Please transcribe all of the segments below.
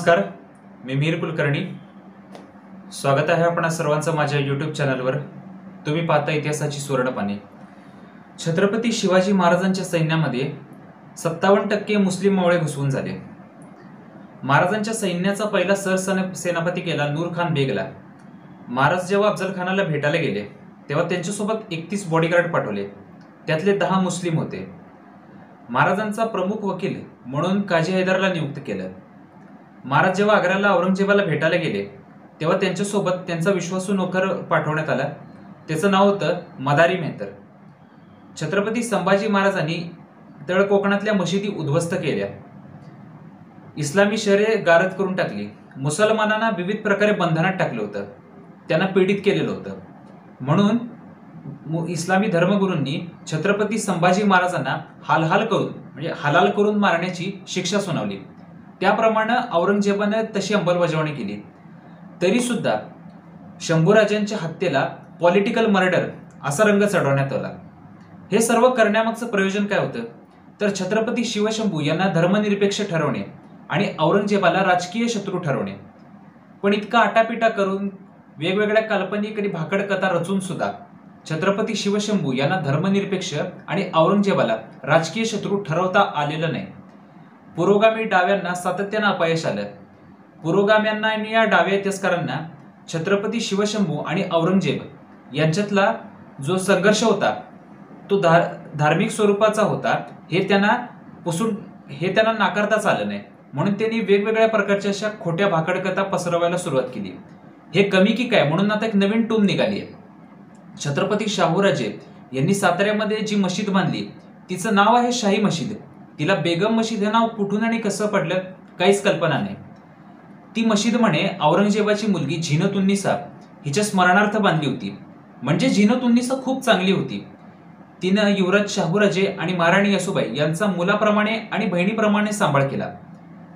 नमस्कार, मी मीर कुलकर्णी. स्वागत आहे आपणा सर्वांचं माझ्या यूट्यूब चॅनलवर. तुम्ही पाहता इतिहासाची सुवर्णपाने. छत्रपती शिवाजी महाराजांच्या सैन्यामध्ये 57% मुस्लिम मावळे घुसवून झाले. महाराजांच्या सैन्याचा पहिला सरसेनापती केला नूर खान बेगला. महाराज जेव्हा अफजल खानाला भेटायला गेले तेव्हा त्यांच्यासोबत 31 बॉडीगार्ड पाठवले. त्यातले 10 मुस्लिम होते. महाराजांचा प्रमुख वकील म्हणून काजी हैदरला नियुक्त केलं. महाराज जेव्हा आग्र्याला औरंगजेबाला भेटायला गेले तेव्हा त्यांच्यासोबत त्यांचा विश्वासू नोकर पाठवण्यात आला. त्याचं नाव होतं मदारी मेहतर. छत्रपती संभाजी महाराजांनी तळ कोकणातल्या मशिदी उद्ध्वस्त केल्या. इस्लामी शहरे गारद करून टाकली. मुसलमानांना विविध प्रकारे बंधनात टाकलं होतं. त्यांना पीडित केलेलं होतं. म्हणून इस्लामी धर्मगुरूंनी छत्रपती संभाजी महाराजांना हलाल करून मारण्याची शिक्षा सुनावली. त्याप्रमाणे औरंगजेबाने तशी अंमलबजावणी केली. तरी सुद्धा शंभूराजांच्या हत्येला पॉलिटिकल मर्डर असा रंग चढवण्यात आला. हे सर्व करण्यामागचं प्रयोजन काय होतं तर छत्रपती शिवशंभू यांना धर्मनिरपेक्ष ठरवणे आणि औरंगजेबाला राजकीय शत्रू ठरवणे. पण इतका आटापिटा करून वेगवेगळ्या काल्पनिक आणि भाकड कथा रचून सुद्धा छत्रपती शिवशंभू यांना धर्मनिरपेक्ष आणि औरंगजेबाला राजकीय शत्रू ठरवता आलेलं नाही. पुरोगामी डाव्यांना सातत्यानं अपयश आलं. पुरोगाम्यांना आणि या डाव्या इतिहासकारांना छत्रपती शिवशंभू आणि औरंगजेब यांच्यातला जो संघर्ष होता तो धार्मिक स्वरूपाचा होता हे त्यांना नाकारताच आलं नाही. म्हणून त्यांनी वेगवेगळ्या प्रकारच्या अशा खोट्या भाकडकथा पसरवायला सुरुवात केली. हे कमी की काय म्हणून आता एक नवीन टूम निघाली आहे. छत्रपती शाहूराजे यांनी साताऱ्यामध्ये जी मशीद बांधली तिचं नाव आहे शाही मशीद. तिला बेगम मशीद हे नाव कुठून आणि कसं पडलं काहीच कल्पना नाही. ती मशीद म्हणे औरंगजेबाची मुलगी झीनत-उन-निसा हिच्या स्मरणार्थ बांधली होती. म्हणजे झीनत-उन-निसा खूप चांगली होती. तिनं युवराज शाहूराजे आणि महाराणी येसूबाई यांचा मुलाप्रमाणे आणि बहिणीप्रमाणे सांभाळ केला.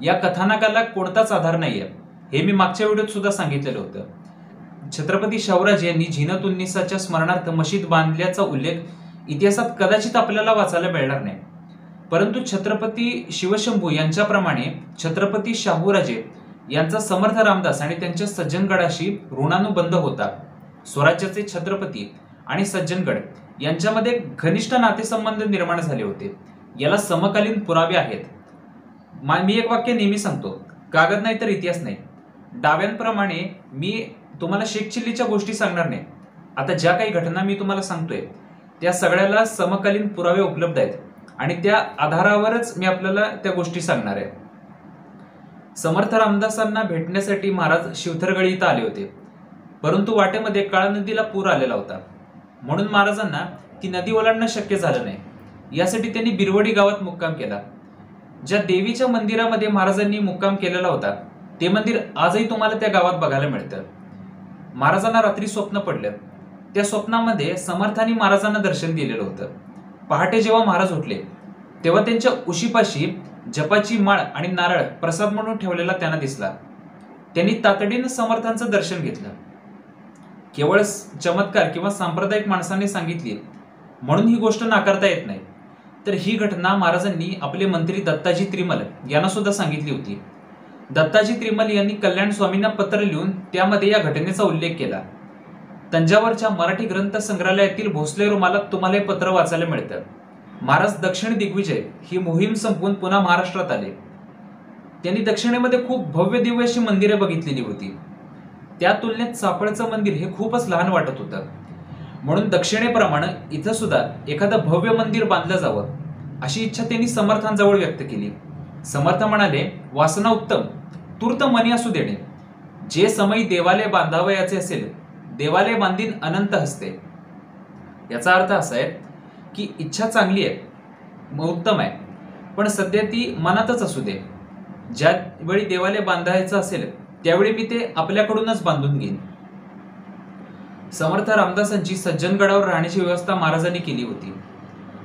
या कथानकाला कोणताच आधार नाहीये हे मी मागच्या व्हिडिओत सुद्धा सांगितलेलं होतं. छत्रपती शाहूराजे यांनी झीनत-उन-निसाच्या स्मरणार्थ मशीद बांधल्याचा उल्लेख इतिहासात कदाचित आपल्याला वाचायला मिळणार नाही. परंतु छत्रपती शिवशंभू यांच्याप्रमाणे छत्रपती शाहूराजे यांचा समर्थ रामदास आणि त्यांच्या सज्जनगडाशी ऋणानुबंध होता. स्वराज्याचे छत्रपती आणि सज्जनगड यांच्यामध्ये घनिष्ठ नातेसंबंध निर्माण झाले होते. याला समकालीन पुरावे आहेत. मी एक वाक्य नेहमी सांगतो, कागद नाही तर इतिहास नाही. डाव्यांप्रमाणे मी तुम्हाला शेख चिल्लीच्या गोष्टी सांगणार नाही. आता ज्या काही घटना मी तुम्हाला सांगतोय त्या सगळ्याला समकालीन पुरावे उपलब्ध आहेत आणि त्या आधारावरच मी आपल्याला त्या गोष्टी सांगणार आहे. समर्थ रामदासांना भेटण्यासाठी महाराज शिवथरगडी इथं आले होते. परंतु वाटेमध्ये काळा नदीला पूर आलेला होता. म्हणून महाराजांना ती नदी ओलांडणं शक्य झालं नाही. यासाठी त्यांनी बिरवडी गावात मुक्काम केला. ज्या देवीच्या मंदिरामध्ये महाराजांनी मुक्काम केलेला होता ते मंदिर आजही तुम्हाला त्या गावात बघायला मिळतं. महाराजांना रात्री स्वप्न पडलं. त्या स्वप्नामध्ये समर्थांनी महाराजांना दर्शन दिलेलं होतं. पहाटे जेव्हा महाराज उठले तेव्हा त्यांच्या उशीपाशी जपाची माळ आणि नारळ प्रसाद म्हणून ठेवलेला त्यांना दिसला. त्यांनी तातडीनं समर्थांचं दर्शन घेतलं. केवळ चमत्कार किंवा सांप्रदायिक माणसांनी सांगितली म्हणून ही गोष्ट नाकारता येत नाही. तर ही घटना महाराजांनी आपले मंत्री दत्ताजी त्रिमल यांना सुद्धा सांगितली होती. दत्ताजी त्रिमल यांनी कल्याण स्वामींना पत्र लिहून त्यामध्ये या घटनेचा उल्लेख केला. तंजावरच्या मराठी ग्रंथ संग्रहालयातील भोसले रुमालात तुम्हाला हे पत्र वाचायला मिळतं. महाराज दक्षिण दिग्विजय ही मोहीम संपवून पुन्हा महाराष्ट्रात आले. त्यांनी दक्षिणेमध्ये खूप भव्य दिव्य अशी मंदिरे बघितलेली होती. त्या तुलनेत सापळचं मंदिर हे खूपच लहान वाटत होतं. म्हणून दक्षिणेप्रमाणे इथं सुद्धा एखादं भव्य मंदिर बांधलं जावं अशी इच्छा त्यांनी समर्थांजवळ व्यक्त केली. समर्थ म्हणाले, वासना उत्तम तूर्त मनी असू देणे. जे समयी देवालय बांधावयाचे असेल देवालय बांधीन अनंत हस्ते. याचा अर्थ असा आहे की इच्छा चांगली आहे, उत्तम आहे, पण सध्या ती मनातच असू दे. ज्यावेळी देवालय बांधायचं असेल त्यावेळी मी ते आपल्याकडूनच बांधून घेईन. समर्थ रामदासांची सज्जनगडावर राहण्याची व्यवस्था महाराजांनी केली होती.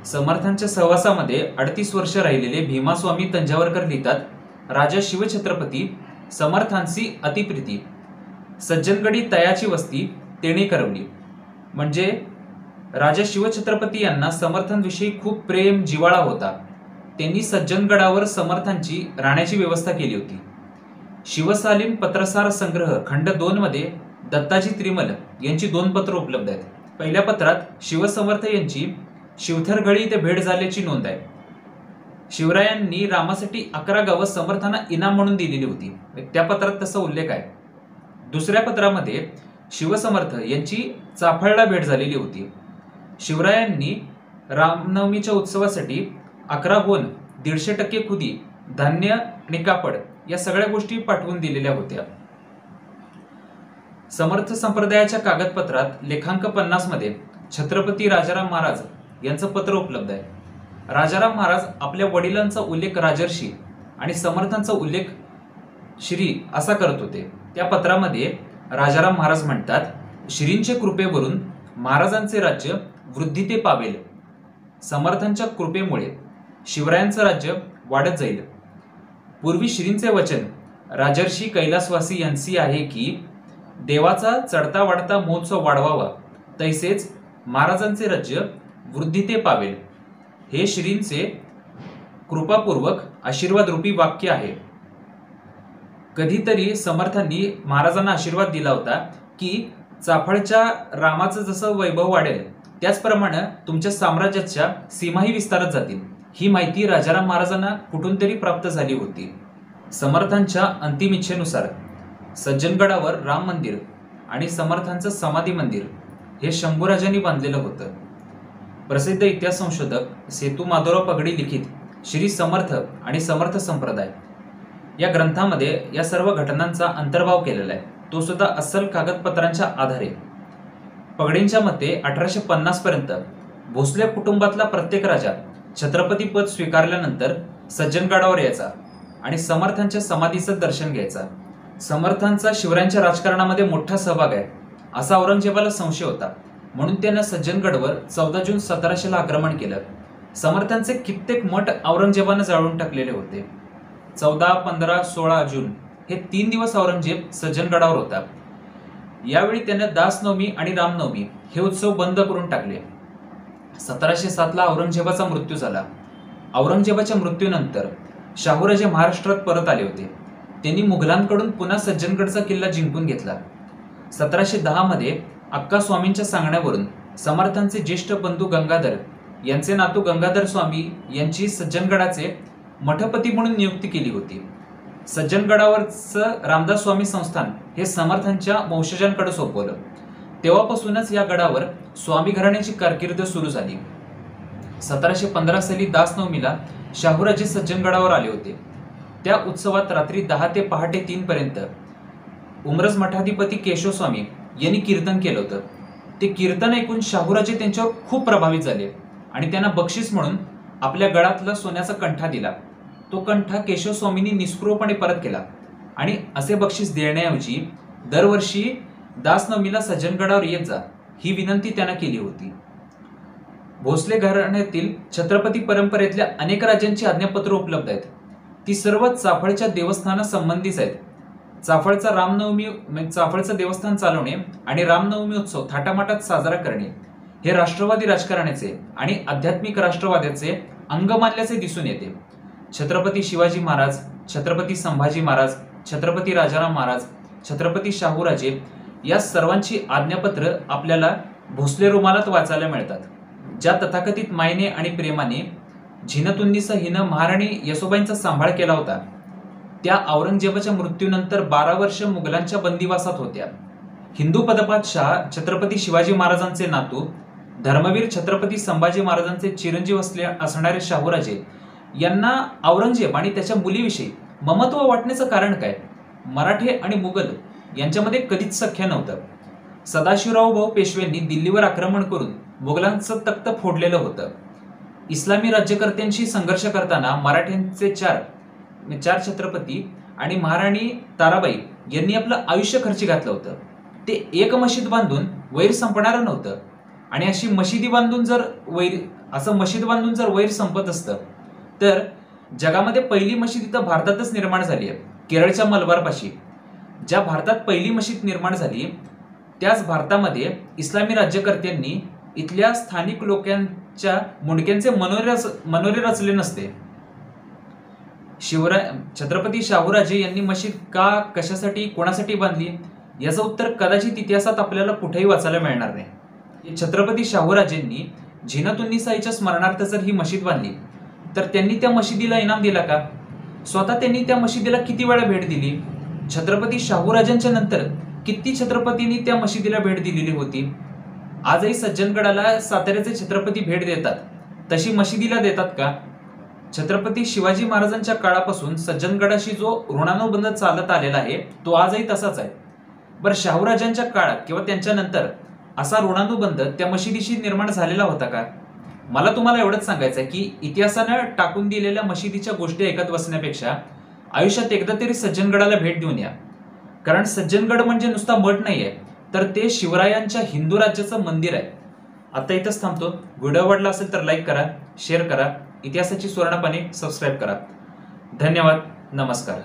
समर्थांच्या सहवासामध्ये 38 वर्ष राहिलेले भीमास्वामी तंजावरकर लिहितात, राजा शिवछत्रपती समर्थांची अतिप्रीती सज्जनगडी तयाची वस्ती तेणे करवली. म्हणजे राजा शिवछत्रपती यांना समर्थांविषयी खूप प्रेम जिव्हाळा होता. त्यांनी सज्जनगडावर समर्थांची राहण्याची व्यवस्था केली होती. शिवसालीम पत्रसार संग्रह खंड 2 मध्ये दत्ताजी त्रिमल यांची 2 पत्र उपलब्ध आहेत. पहिल्या पत्रात शिवसमर्थ यांची शिवथरगळी इथे भेट झाल्याची नोंद आहे. शिवरायांनी रामासाठी 11 गावं समर्थांना इनाम म्हणून दिलेली होती. त्या पत्रात तसा उल्लेख आहे. दुसऱ्या पत्रामध्ये शिवसमर्थ यांची चाफळला भेट झालेली होती. शिवरायांनी रामनवमीच्या उत्सवासाठी 11 होन, 150% खुदी, धान्य आणि कापड या सगळ्या गोष्टी पाठवून दिलेल्या होत्या. समर्थ संप्रदायाच्या कागदपत्रात लेखांक 50 मध्ये छत्रपती राजाराम महाराज यांचं पत्र उपलब्ध आहे. राजाराम महाराज आपल्या वडिलांचा उल्लेख राजर्षी आणि समर्थांचा उल्लेख श्री असा करत होते. त्या पत्रामध्ये राजाराम महाराज म्हणतात, श्रींच्या कृपेवरून महाराजांचे राज्य वृद्धी ते पावेल. समर्थांच्या कृपेमुळे शिवरायांचं राज्य वाढत जाईल. पूर्वी श्रींचे वचन राजर्षी कैलासवासी यांची आहे की देवाचा चढता वाढता महोत्सव वाढवावा, तैसेच महाराजांचे राज्य वृद्धी ते पावेल. हे श्रींचे कृपापूर्वक आशीर्वाद रूपी वाक्य आहे. कधीतरी समर्थांनी महाराजांना आशीर्वाद दिला होता की चाफळच्या रामाचं जसं वैभव वाढेल त्याचप्रमाणे तुमच्या साम्राज्याच्या सीमाही विस्तारत जातील. ही माहिती राजाराम महाराजांना कुठून तरी प्राप्त झाली होती. समर्थांच्या अंतिम इच्छेनुसार सज्जनगडावर राम मंदिर आणि समर्थांचं समाधी मंदिर हे शंभूराजांनी बांधलेलं होतं. प्रसिद्ध इतिहास संशोधक सेतू माधवराव पगडी लिखित श्री समर्थ आणि समर्थ संप्रदाय या ग्रंथामध्ये या सर्व घटनांचा अंतर्भाव केलेला आहे. तो सुद्धा अस्सल कागदपत्रांच्या आधारे. पगडींच्या मते 1850 पर्यंत भोसले कुटुंबातला प्रत्येक राजा छत्रपती पद स्वीकारल्यानंतर सज्जनगडावर यायचा आणि समर्थांच्या समाधीचं दर्शन घ्यायचा. समर्थांचा शिवरायांच्या राजकारणामध्ये मोठा सहभाग आहे असा औरंगजेबाला संशय होता, म्हणून त्यानं सज्जनगडवर 14 जून 1700 ला आक्रमण केलं. समर्थांचे कित्येक मठ औरंगजेबानं जाळून टाकलेले होते. 14, 15, 16 जून हे 3 दिवस औरंगजेब सज्जनगडावर होता. यावेळी त्यानं दासनवमी आणि रामनवमी हे उत्सव बंद करून टाकले. 1707 ला औरंगजेबाचा मृत्यू झाला. औरंगजेबाच्या मृत्यूनंतर शाहूराजे महाराष्ट्रात परत आले होते. त्यांनी मुघलांकडून पुन्हा सज्जनगडचा किल्ला जिंकून घेतला. 1710 मध्ये अक्का स्वामींच्या सांगण्यावरून समर्थांचे ज्येष्ठ बंधू गंगाधर यांचे नातू गंगाधर स्वामी यांची सज्जनगडाचे मठपती म्हणून नियुक्ती केली होती. सज्जनगडावरचं रामदास स्वामी संस्थान हे समर्थांच्या वंशजांकडे सोपवलं. तेव्हापासूनच या गडावर स्वामी घराण्याची कारकीर्द सुरू झाली. 1715 साली दासनवमीला शाहूराजे सज्जनगडावर आले होते. त्या उत्सवात रात्री 10 ते पहाटे 3 पर्यंत उमरज मठाधिपती केशवस्वामी यांनी कीर्तन केलं होतं. ते कीर्तन ऐकून शाहूराजे त्यांच्यावर खूप प्रभावित झाले आणि त्यांना बक्षीस म्हणून आपल्या गळातला सोन्याचा कंठा दिला. तो कंठा केशवस्वामींनी निष्क्रियपणे परत केला आणि असे बक्षीस देण्याऐवजी दरवर्षी दासनवमीला सज्जनगडावर येत जा ही विनंती त्यांना केली होती. भोसले घराण्यातील छत्रपती परंपरेतल्या अनेक राजांची आज्ञापत्र उपलब्ध आहेत. ती सर्व चाफळच्या देवस्थाना संबंधीच आहेत. चाफळचं देवस्थान चालवणे आणि रामनवमी उत्सव थाटामाटात साजरा करणे हे राष्ट्रवादी राजकारणाचे आणि आध्यात्मिक राष्ट्रवादाचे अंग मानल्याचे दिसून येते. छत्रपती शिवाजी महाराज, छत्रपती संभाजी महाराज, छत्रपती राजाराम महाराज, छत्रपती शाहूराजे या सर्वांची आज्ञापत्र आपल्याला भोसले रुमालात वाचायला मिळतात. ज्या तथाकथित मायने आणि प्रेमाने झिनतुन्नीसा हिनं महाराणी येसोबाईंचा सांभाळ केला होता त्या औरंगजेबाच्या मृत्यूनंतर 12 वर्ष मुघलांच्या बंदिवासात होत्या. हिंदू पदपातशाह छत्रपती शिवाजी महाराजांचे नातू धर्मवीर छत्रपती संभाजी महाराजांचे चिरंजीव असणारे शाहूराजे यांना औरंगजेब आणि त्याच्या मुलीविषयी ममत्व वाटण्याचं कारण काय? मराठे आणि मुघल यांच्यामध्ये कधीच सख्य नव्हतं. सदाशिवराव भाऊ पेशव्यांनी दिल्लीवर आक्रमण करून मुघलांचं तख्त फोडलेलं होतं. इस्लामी राज्यकर्त्यांशी संघर्ष करताना मराठ्यांचे चार छत्रपती आणि महाराणी ताराबाई यांनी आपलं आयुष्य खर्ची घातलं होतं. ते एक मशीद बांधून वैर संपणारं नव्हतं आणि अशी मशिदी बांधून जर वैर संपत असतं तर जगामध्ये पहिली मशीद इथं भारतातच निर्माण झाली आहे. केरळच्या मलबारपाशी ज्या भारतात पहिली मशीद निर्माण झाली त्याच भारतामध्ये इस्लामी राज्यकर्त्यांनी इथल्या स्थानिक लोकांच्या मुंडक्यांचे मनोरे रचले नसते. छत्रपती शाहूराजे यांनी मशीद का, कशासाठी, कोणासाठी बांधली, याचं उत्तर कदाचित इतिहासात आपल्याला कुठेही वाचायला मिळणार नाही. छत्रपती शाहूराजेंनी झिनतुन्निसाईच्या स्मरणार्थ जर ही मशीद बांधली तर त्यांनी त्या मशिदीला इनाम दिला का? स्वतः त्यांनी त्या मशिदीला किती वेळा भेट दिली? छत्रपती शाहूराजांच्या नंतर किती छत्रपतींनी त्या मशिदीला भेट दिलेली होती? आजही सज्जनगडाला साताऱ्याचे छत्रपती भेट देतात, तशी मशिदीला देतात का? छत्रपती शिवाजी महाराजांच्या काळापासून सज्जनगडाशी जो ऋणानुबंध चालत आलेला आहे तो आजही तसाच आहे. बरं, शाहूराजांच्या काळात किंवा त्यांच्या नंतर असा ऋणानुबंध त्या मशिदीशी निर्माण झालेला होता का? मला तुम्हाला एवढंच सांगायचं आहे की इतिहासानं टाकून दिलेल्या मशिदीच्या गोष्टी ऐकत बसण्यापेक्षा आयुष्यात एकदा तरी सज्जनगडाला भेट देऊन या. कारण सज्जनगड म्हणजे नुसता मठ नाहीये, तर ते शिवरायांच्या हिंदू राज्याचं मंदिर आहे. आता इथंच थांबतो. व्हिडिओ आवडला असेल तर लाईक करा, शेअर करा, इतिहासाची सुवर्णपाने सबस्क्राईब करा. धन्यवाद. नमस्कार.